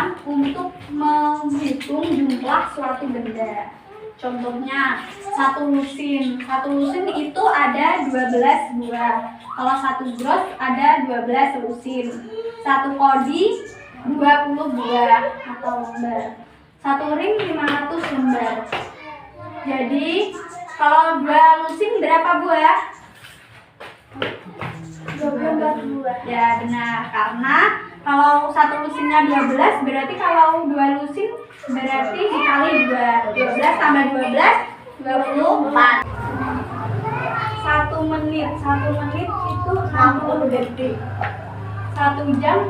perhatian untuk menghitung jumlah suatu benda. Contohnya, satu lusin. Satu lusin itu ada 12 buah. Kalau satu gros ada 12 lusin. Satu kodi 20 buah atau lembar. Satu ring 500 lembar. Jadi, kalau 2 lusin berapa buah? 24 buah. Ya, benar. Karena kalau satu lusinnya 12, berarti kalau 2 lusin berarti dikali 2. 12 tambah 12, 24. 1 menit. 1 menit itu 60 detik. 1 jam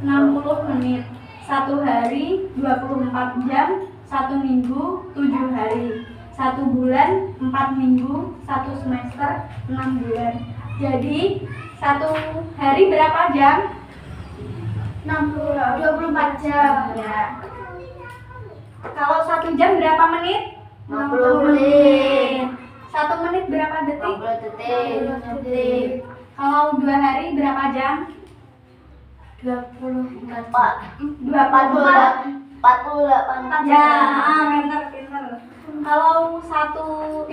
60 menit. 1 hari 24 jam. 1 minggu 7 hari. 1 bulan 4 minggu. 1 semester 6 bulan. Jadi 1 hari berapa jam? 24 jam. Ya. Kalau 1 jam berapa menit? 60 menit. 1 menit berapa detik? 60 detik. Kalau 2 hari berapa jam? 24. 24. 48 Ya, jam. pintar. Kalau 2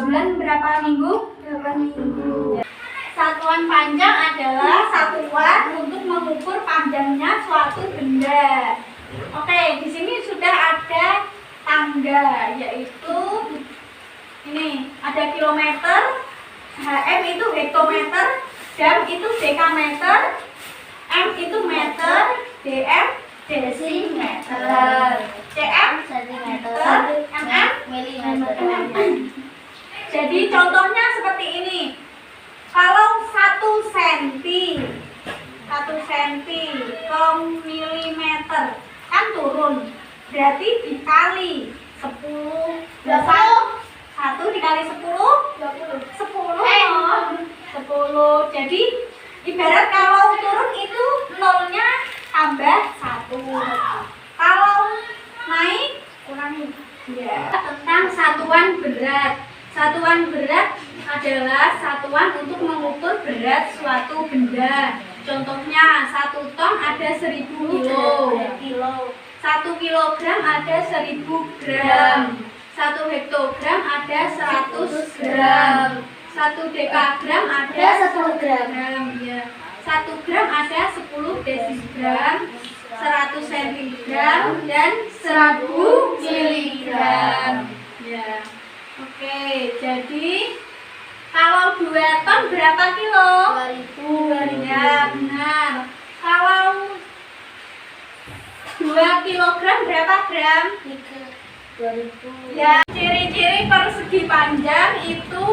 bulan berapa minggu? 8 minggu. Satuan panjang adalah satuan untuk mengukur panjangnya suatu benda. Oke, di sini sudah ada tangga, yaitu ini ada kilometer, HM itu hektometer, jam itu dekameter, M itu meter, DM desimeter, CM Sentimeter. MM Milimeter. Jadi contohnya seperti ini. Kalau 1 senti ke milimeter kan turun, berarti dikali 10. 1 dikali 10, 10. Jadi ibarat kalau turun itu nolnya tambah 1. Kalau naik Kurangi. ya. Tentang satuan berat. Satuan berat adalah satuan untuk mengukur berat suatu benda. Contohnya 1 ton ada 1000 kilo. 1 kilogram ada 1000 gram. 1 hektogram ada 100 gram. 1 dekagram ada 10 gram. Ya. 1 gram ada 10 desigram, 100 cm dan 1000 miligram. Ya. Oke, jadi kalau 2 ton berapa kilo? 2000. Ya, benar. Kalau 2 kilogram berapa gram? 2000. Ya, ciri-ciri persegi panjang itu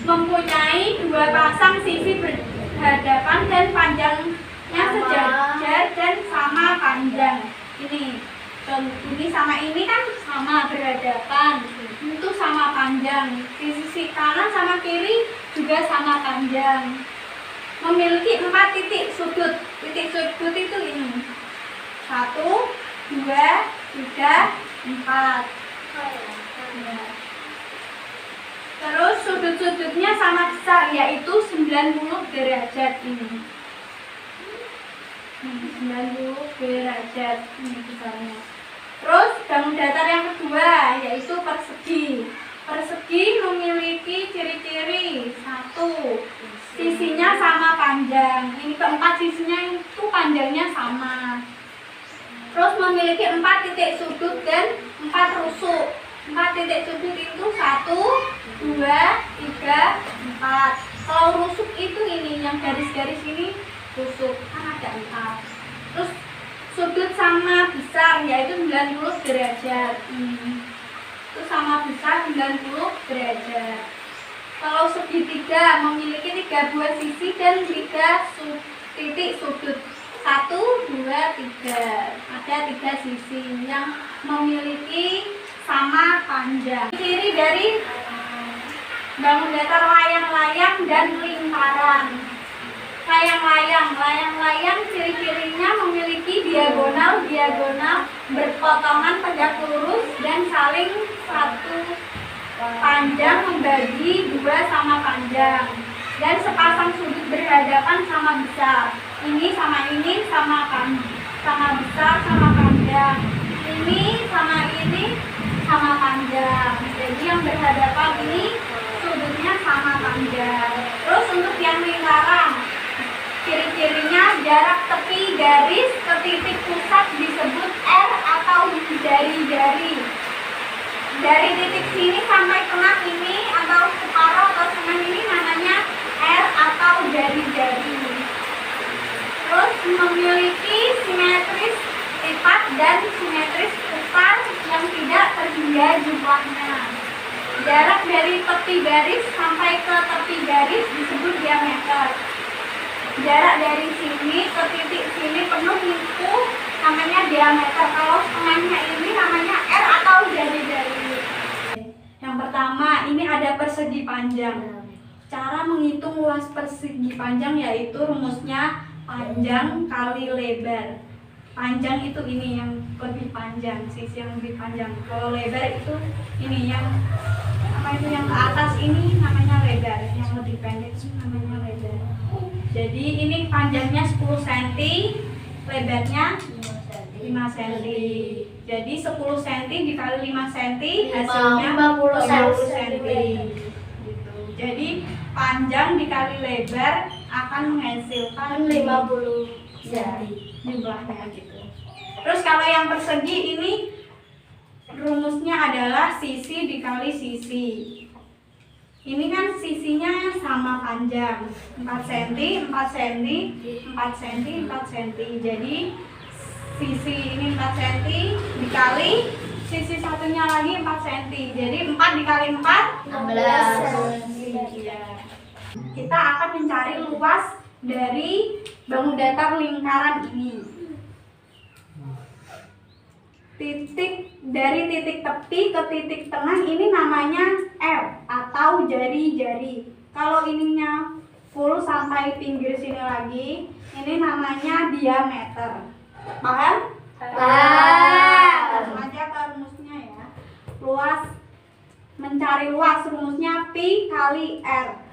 mempunyai 2 pasang sisi berhadapan dan panjangnya sejajar dan sama panjang. Ini sama ini kan sama berhadapan, itu sama panjang. Di sisi kanan sama kiri juga sama panjang. Memiliki 4 titik sudut. Titik sudut itu ini. 1, 2, 3, 4. Terus sudut-sudutnya sama besar, yaitu 90 derajat ini. 90 derajat ini besarnya. Terus bangun datar yang kedua yaitu persegi. Persegi memiliki ciri-ciri. 1, sisinya sama panjang. Ini keempat sisinya itu panjangnya sama. Terus memiliki 4 titik sudut dan 4 rusuk. 4 titik sudut itu 1, 2, 3, 4. Kalau rusuk itu ini yang garis-garis ini rusuk, kan ada 4. Terus sudut sama besar yaitu 90 derajat. Itu sama besar 90 derajat. Kalau segitiga memiliki 3 buah sisi dan 3 titik sudut. 1, 2, 3. Ada 3 sisi yang memiliki sama panjang. Ciri dari bangun datar layang-layang dan lingkaran. Layang-layang ciri-cirinya memiliki diagonal berpotongan tegak lurus dan saling satu panjang membagi 2 sama panjang dan sepasang sudut berhadapan sama besar. Ini sama besar sama panjang. Ini sama panjang. Jadi yang berhadapan ini sudutnya sama panjang. Terus untuk yang lingkaran, ciri-cirinya jarak tepi garis ke titik pusat disebut R atau jari-jari. Dari titik sini sampai tengah ini atau separuh atau tengah ini namanya R atau jari-jari. Terus memiliki simetris lipat dan simetris putar yang tidak terhingga jumlahnya. Jarak dari tepi garis sampai ke tepi garis disebut diameter. Jarak dari sini ke titik sini penuh itu namanya diameter. Kalau setengahnya ini namanya R atau jari-jari. Yang pertama, ini ada persegi panjang. Cara menghitung luas persegi panjang yaitu rumusnya panjang kali lebar. Panjang itu ini yang lebih panjang, sisi yang lebih panjang. Kalau lebar itu ini yang yang ke atas ini namanya lebar, yang lebih pendek itu namanya lebar. Jadi ini panjangnya 10 cm, lebarnya 5 cm. Jadi 10 cm dikali 5 cm hasilnya 50 cm. Gitu. Jadi panjang dikali lebar akan menghasilkan 50 cm jumlahnya gitu. Terus kalau yang persegi ini rumusnya adalah sisi dikali sisi. Ini kan sisinya sama panjang 4 cm, 4 cm, 4 cm, 4 cm. Jadi sisi ini 4 cm dikali sisi satunya lagi 4 cm. Jadi 4 dikali 4 16 cm. Kita akan mencari luas dari bangun datar lingkaran ini. Dari titik tepi ke titik tengah ini namanya R atau jari-jari. Kalau ininya full sampai pinggir sini lagi, ini namanya diameter. Paham? Paham. Langsung aja ke rumusnya ya. Mencari luas rumusnya pi kali R.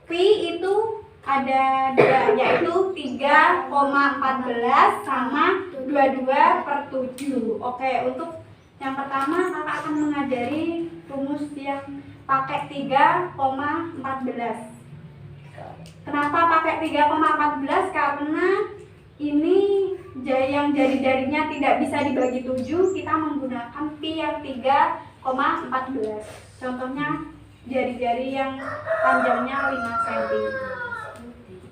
Pi itu ada dua, yaitu 3,14 sama 22/7. Oke, untuk yang pertama kakak akan mengajari rumus yang pakai 3,14. Kenapa pakai 3,14? Karena ini yang jari-jarinya tidak bisa dibagi 7, kita menggunakan pi yang 3,14. Contohnya jari-jari yang panjangnya 5 cm.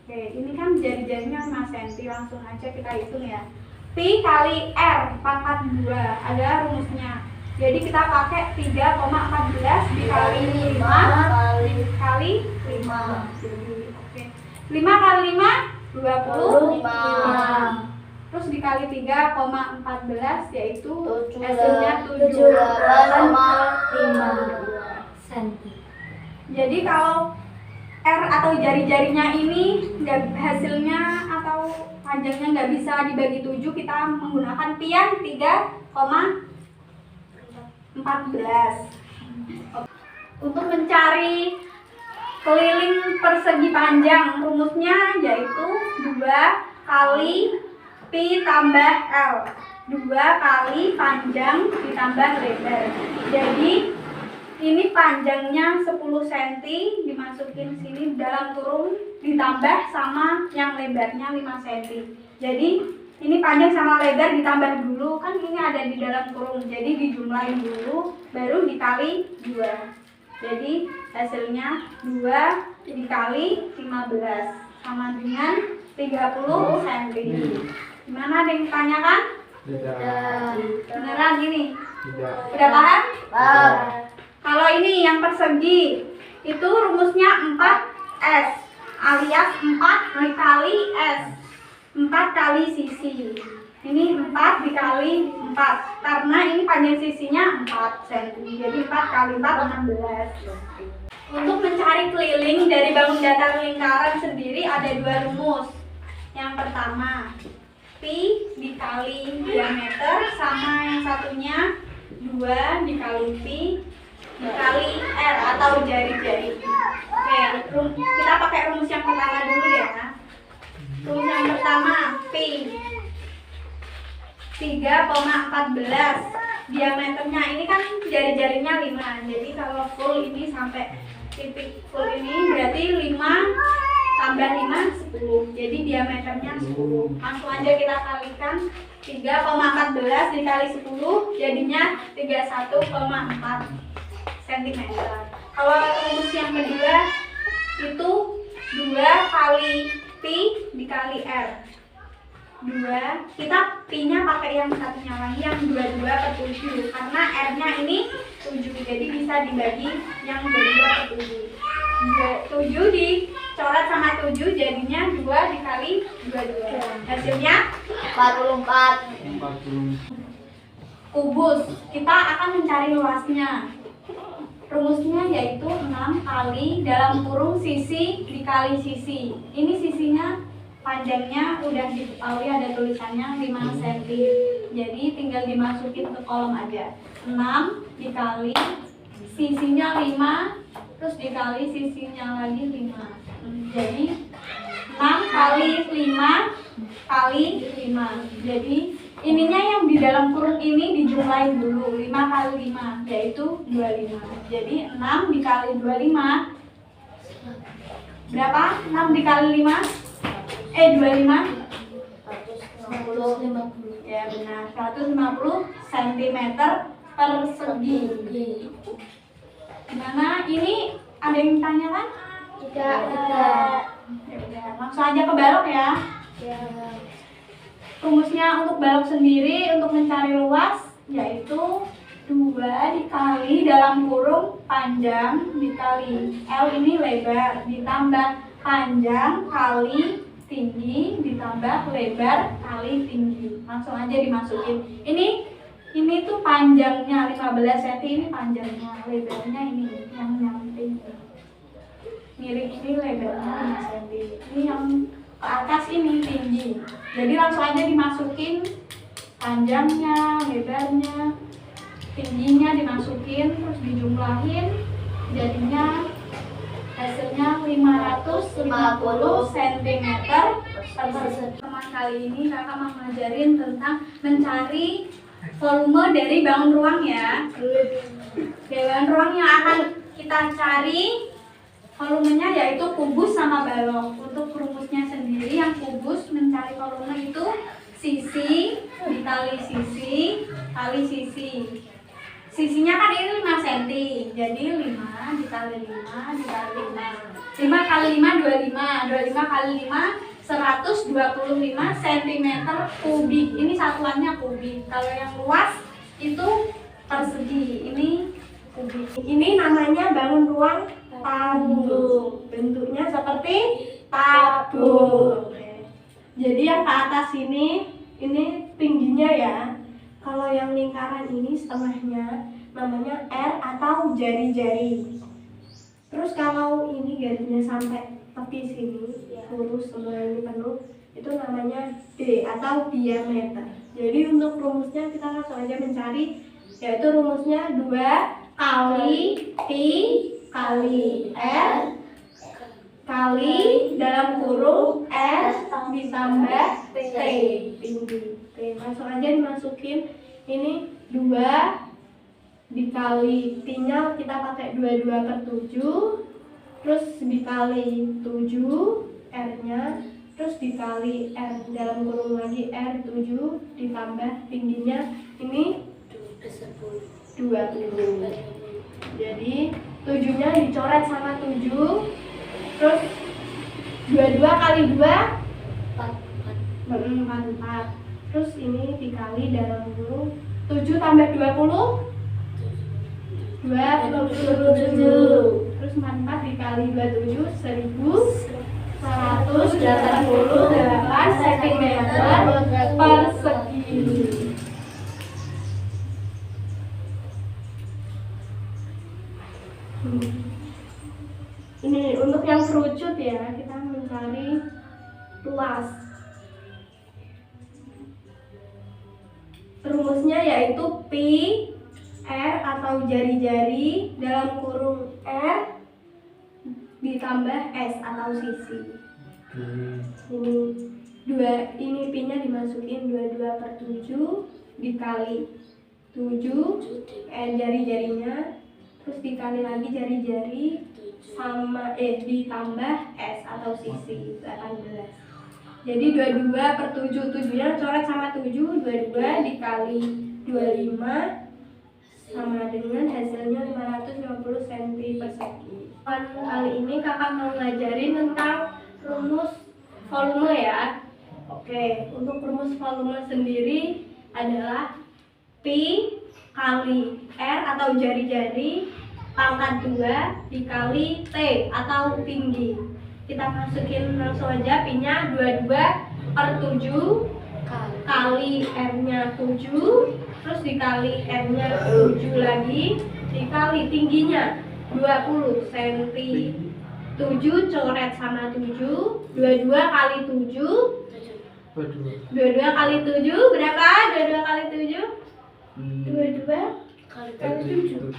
Oke, ini kan jari-jarinya 5 cm, langsung aja kita hitung ya. Pi kali R pangkat 2 adalah rumusnya. Jadi kita pakai 3,14 dikali 5 kali 5. Jadi, oke. 5 kali 5 25. Terus dikali 3,14 yaitu hasilnya 78,5 cm. Jadi kalau R atau jari-jarinya ini hasilnya atau panjangnya nggak bisa dibagi 7, kita menggunakan pi yang 3,14. Untuk mencari keliling persegi panjang, rumusnya yaitu 2 kali pi tambah L. 2 kali panjang ditambah lebar. Jadi ini panjangnya 10 cm dimasukin sini dalam kurung ditambah sama yang lebarnya 5 cm. Jadi ini panjang sama lebar ditambah dulu, kan ini ada di dalam kurung. Jadi dijumlahin dulu baru dikali 2. Jadi hasilnya 2 dikali 15 sama dengan 30 cm. Gimana, ada yang ditanyakan? Tidak. Beneran ini? Tidak. Udah paham? Paham. Kalau ini yang persegi, itu rumusnya 4S alias 4 dikali S. 4 kali sisi. Ini 4 dikali 4 karena ini panjang sisinya 4 cm. Jadi 4 kali 4 16. Untuk mencari keliling dari bangun datar lingkaran sendiri ada 2 rumus. Yang pertama, pi dikali diameter sama yang satunya 2 dikali pi dikali R atau jari-jari. Oke, kita pakai rumus yang pertama dulu ya. Rumus yang pertama, pi. 3,14. Diameternya ini kan jari-jarinya 5. Jadi kalau full ini sampai titik full ini berarti 5 tambah 5 10. Jadi diameternya 10. Langsung aja kita kalikan. 3,14 dikali 10 jadinya 31,4 cm. Kalau rumus yang kedua itu 2 kali pi dikali r. 2, kita pi-nya pakai yang satunya lagi yang 22/7 karena r-nya ini 7, jadi bisa dibagi yang 22/7. 7 dicoret sama 7 jadinya 2 dikali 22. Hasilnya 44. kubus. Kita akan mencari luasnya. Rumusnya yaitu 6 kali dalam kurung sisi dikali sisi. Ini sisinya panjangnya udah diketahui ada tulisannya 5 cm. Jadi tinggal dimasukin ke kolom aja. 6 dikali sisinya 5 terus dikali sisinya lagi 5. Jadi 6 kali 5 kali 5. Jadi ininya yang di dalam kurung ini dijumlahin dulu. 5 kali 5 yaitu 25. Jadi 6 dikali 25 berapa? 6 dikali 5 25 150. ya benar, 150 cm persegi. Gimana? Ini ada yang tanya kan? Tidak. Ya udah, langsung aja ke balok ya. Ya. Rumusnya untuk balok sendiri untuk mencari luas yaitu 2 dikali dalam kurung panjang dikali L ini lebar ditambah panjang kali tinggi ditambah lebar kali tinggi. Langsung aja dimasukin. Ini tuh panjangnya 15 cm, ini panjangnya, lebarnya ini yang nyamping. Miring ini lebarnya 5 cm. Ini yang ke atas ini tinggi. Jadi langsung aja dimasukin panjangnya, lebarnya, tingginya dimasukin terus dijumlahin jadinya hasilnya 550 cm persegi. Teman kali ini kakak mau ngajarin tentang mencari volume dari bangun ruang ya. Bangun ruang yang akan kita cari volumenya yaitu kubus sama balok. Untuk rumusnya sendiri yang kubus mencari volume itu sisi dikali sisi kali sisi. Sisinya kan ini 5 cm, jadi 5 dikali 5 dikali 5. 5 kali 5 25, 25 kali 5 125 cm kubik. Ini satuannya kubik. Kalau yang luas itu persegi. Ini kubik. Ini namanya bangun ruang tabung. Bentuknya seperti tabung. Jadi yang ke atas ini tingginya ya. Kalau yang lingkaran ini setengahnya namanya R atau jari-jari. Terus kalau ini garisnya sampai tepi sini, lurus semua ini penuh, itu namanya D atau diameter. Jadi untuk rumusnya kita langsung aja mencari, yaitu rumusnya 2 kali pi kali R kali dalam kurung S ditambah T tinggi. Oke, langsung aja dimasukin. Ini 2 dikali T-nya kita pakai 22/7, terus dikali 7 R-nya, terus dikali R dalam kurung lagi R7 ditambah tingginya ini 20. Jadi 7-nya dicoret sama 7, terus 22 kali 2 44. Terus ini dikali dalam kurung 7 tambah 20 27. Terus 44 dikali 27 1188 cm persegi. Ini untuk yang kerucut ya, kita mencari luas. Rumusnya yaitu pi R atau jari-jari dalam kurung R ditambah S atau sisi. Ini Ini pi-nya dimasukin 22/7 dikali 7 jari-jarinya, terus dikali lagi jari-jari sama ditambah S atau sisi 18. Jadi 22/7, 7-nya coret sama 7, 22 dikali 25 sama dengan hasilnya 550 cm/segi. Kali ini kakak mau ngajarin tentang rumus volume ya. Oke, untuk rumus volume sendiri adalah pi kali r atau jari-jari pangkat 2 dikali t atau tinggi. Kita masukin langsung aja, pi-nya 22/7 kali r-nya 7, terus dikali r-nya 7 lagi, dikali tingginya 20 cm. 7 coret sama 7, 22 kali 7, 22 kali 7 berapa? 22 kali 7? 22 kali 7.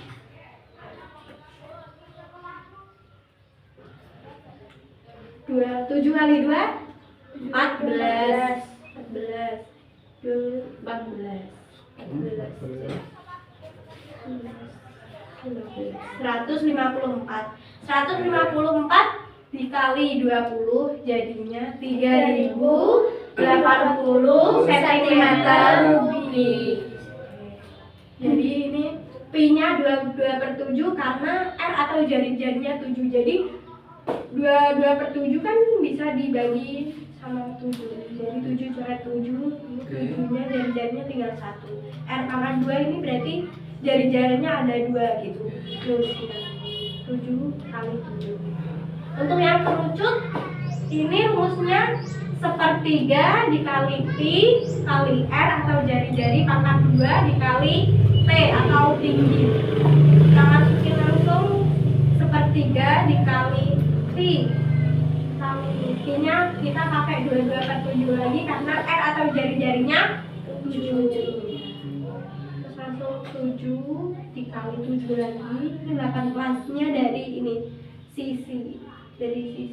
7 kali 2? 14. 154 dikali 20 jadinya 3080 cm3. Jadi ini pi-nya 22/7 karena r atau jari-jarinya 7. Jadi 22/7 kan bisa dibagi sama 7. Jadi 7 coret 7, ini 7-nya jari-jarinya tinggal 1. R pangkat 2 ini berarti jari-jarinya ada 2 gitu. 7 kali 7. Untuk yang kerucut, ini rumusnya 1/3 dikali pi kali r atau jari-jari pangkat 2 dikali t atau tinggi. Kita masukin langsung 1/3 dikali pi. Pi-nya kita pakai 22/7 lagi karena r atau jari-jarinya 7. Terus langsung 7 dikali 7 lagi. Ini 18-nya dari ini sisi. Dari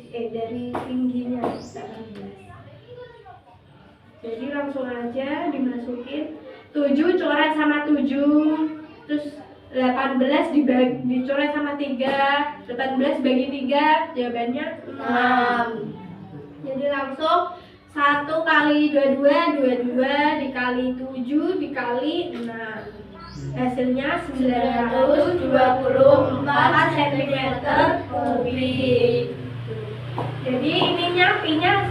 tingginya 18. Jadi langsung aja dimasukin 7 coret sama 7, terus 18 dicoret sama 3, 18 bagi 3, jawabannya 6. Jadi langsung 1 kali 22 dikali 7 dikali 6, hasilnya 924 cm3. Jadi ininya pi-nya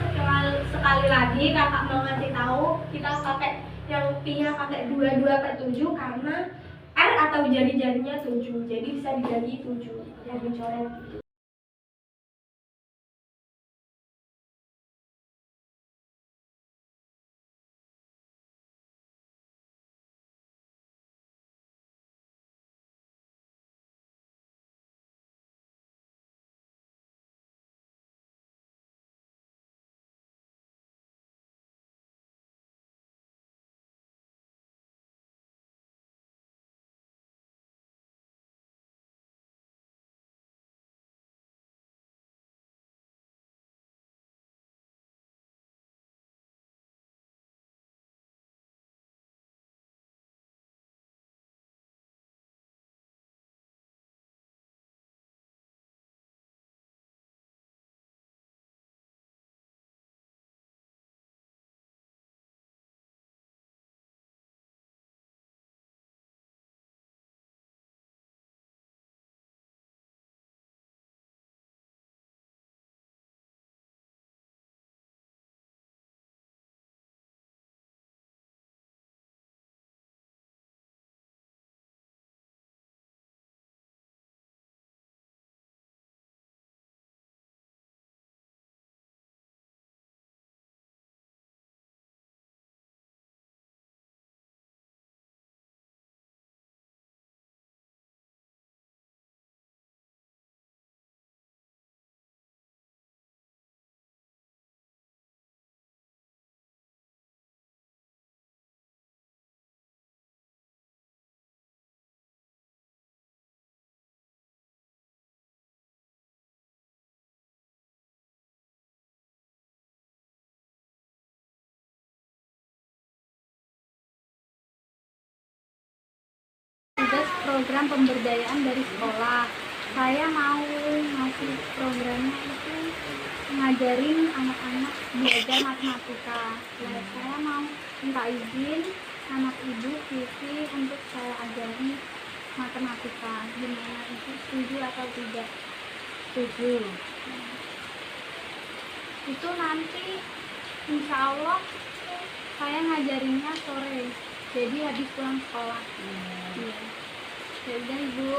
sekali lagi kakak mau ngasih tahu, kita pakai yang pi-nya pakai 22/7 karena r atau jari-jarinya 7. Jadi bisa dibagi 7 yang dicoret. program pemberdayaan dari sekolah. Saya mau ngasih programnya itu ngajarin anak-anak belajar matematika. Nah, saya mau minta izin anak ibu Vivi untuk saya ajari matematika. Gimana ibu, setuju atau tidak? Setuju. Itu nanti insya Allah saya ngajarinnya sore, jadi habis pulang sekolah. Iya. Ya udah ibu.